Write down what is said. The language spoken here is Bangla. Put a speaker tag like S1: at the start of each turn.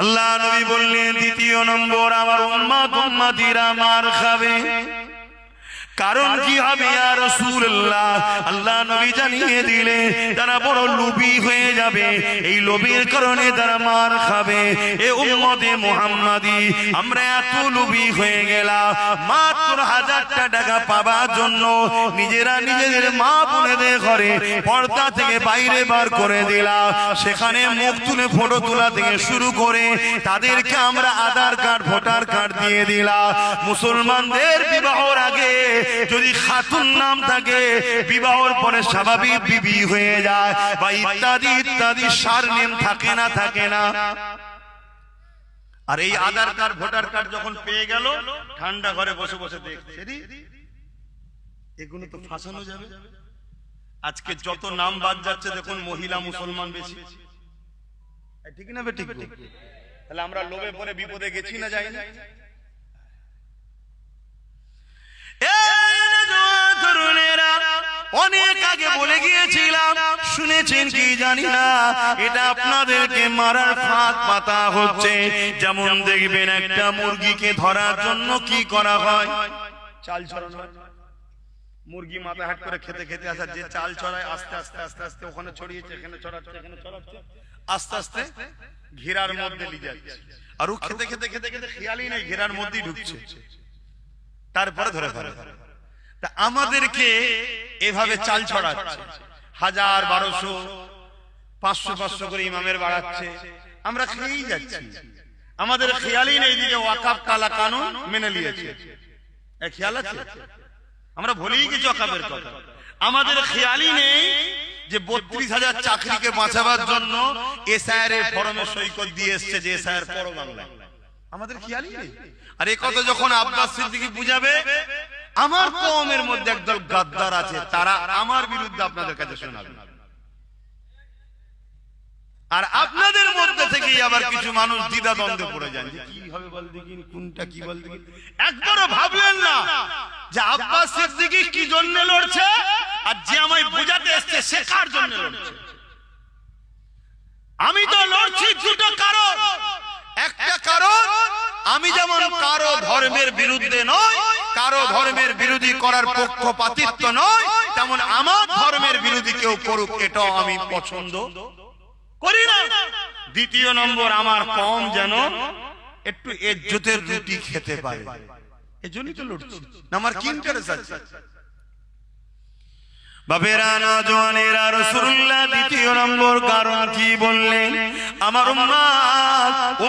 S1: আল্লাহ নবী বললেন দ্বিতীয় নম্বর আমার উম্মতিরা মার খাবে। কারণ কি হবে ইয়া রাসূলুল্লাহ? আল্লাহ নবী জানিয়ে দিলেন তারা বড় লোভী হয়ে যাবে, এই লোভের কারণে তারা মার খাবে। এ উম্মতে মুহাম্মাদি আমরা এত লোভী হয়ে গেলাম, মাত্র 1000 টাকা পাবার জন্য নিজেরা নিজেদের মা বোনেদের ঘরে পর্দা থেকে বাইরে বার করে দিলাম। সেখানে মুখ তুলে ফটো তোলা থেকে শুরু করে তাদেরকে আমরা আধার কার্ড ভোটার কার্ড দিয়ে দিলাম। মুসলমানদের বিবাহের আগে যদি খাতুন নাম থাকে, বিবাহের পরে স্বাভাবিক বিবি হয়ে যায় বা ইত্যাদি ইত্যাদি সারনেম থাকে না থাকে না। আর এই আধার কার্ড ভোটার কার্ড যখন পেয়ে গেল ঠান্ডা ঘরে বসে বসে দেখছে এগুলো তো ফাঁসানো যাবে। আজকে যত নাম বাদ যাচ্ছে দেখুন মহিলা মুসলমান বেশি, ঠিক না বে? ঠিক। তাহলে আমরা লোভে পড়ে বিপদে গেছি না যাই না? অনেক আগে বলে গিয়েছিলাম, শুনেছেন কি জানি না, এটা আপনাদেরকে মারার ফাঁদ পাতা হচ্ছে। যেমন দেখবেন একটা মুরগিকে ধরার জন্য কি করা হয়, চাল ছড়ানো হয়। মুরগি মাথা হাট করে খেতে খেতে আসা যে চাল ছড়ায় আস্তে আস্তে আস্তে আস্তে ওখানে ছড়িয়েছে, এখানে ছড়াচ্ছে, এখানে ছড়াচ্ছে, আস্তে আস্তে ঘেরার মধ্যে নিয়ে যাচ্ছে। আর ও খেতে খেতে খেতে খেতে খেয়ালই নেই ঘেরার মধ্যেই ঢুকছে, তারপরে ধরে ফেলে। তা আমাদেরকে এভাবে চাল ছড়াচ্ছে, 1000, 1200, 500 করে ইমামের বাড়াচ্ছে, আমরা খেয়েই যাচ্ছি। আমাদের খেয়ালই নেই যে ওয়াকাফ কালা কানুন মেনে নিয়েছে, খেয়াল আছে? আমরা ভুলেই গেছি ওয়াকাফের কথা। আমাদের খেয়ালই নেই যে 32,000 চাকরিকে বাঁচাবার জন্য এসআইআর এর ফরমে সৈকত দিয়ে এসছে যে এসআইআর পড়ো বাংলায়। আমাদের খেয়ালই নেই। আর এই কথা যখন আব্বাস সিদ্দিকী বুঝাবে, আমার কওমের মধ্যে একদল গাদ্দার আছে, তারা আমার বিরুদ্ধে আপনাদের কাছে শোনাবে। আর আপনাদের মধ্যে থেকেই আবার কিছু মানুষ দ্বিধা দ্বন্দ্বে পড়ে যান যে কি হবে বল দেখি, কোনটা কি বল দেখি। একবারও ভাবলেন না যে আব্বাস সিদ্দিকী কি জন্য লড়ছে আর যে আমায় বোঝাতে এসছে সে কার জন্য লড়ছে। আমি তো লড়ছি দুটো কারণ। একটা কারণ, আমি যেমন কারো ধর্মের বিরুদ্ধে নয়, কারো ধর্মের বিরোধী করার পক্ষপাতিত্ব নয়, তেমন আমার ধর্মের বিরোধী কেউ করুক এটাও আমি পছন্দ করি না। দ্বিতীয় নম্বর, আমার কওম যেন একটু ইজ্জতের রুটি খেতে পারে, এজন্যই তো লড়ছি। আমার কি ইন্টারেস্ট আছে? বাবেরা নওজওয়ানেরা, রাসূলুল্লাহ দ্বিতীয় নম্বর কারণ কি বললেন? আমার উম্মাত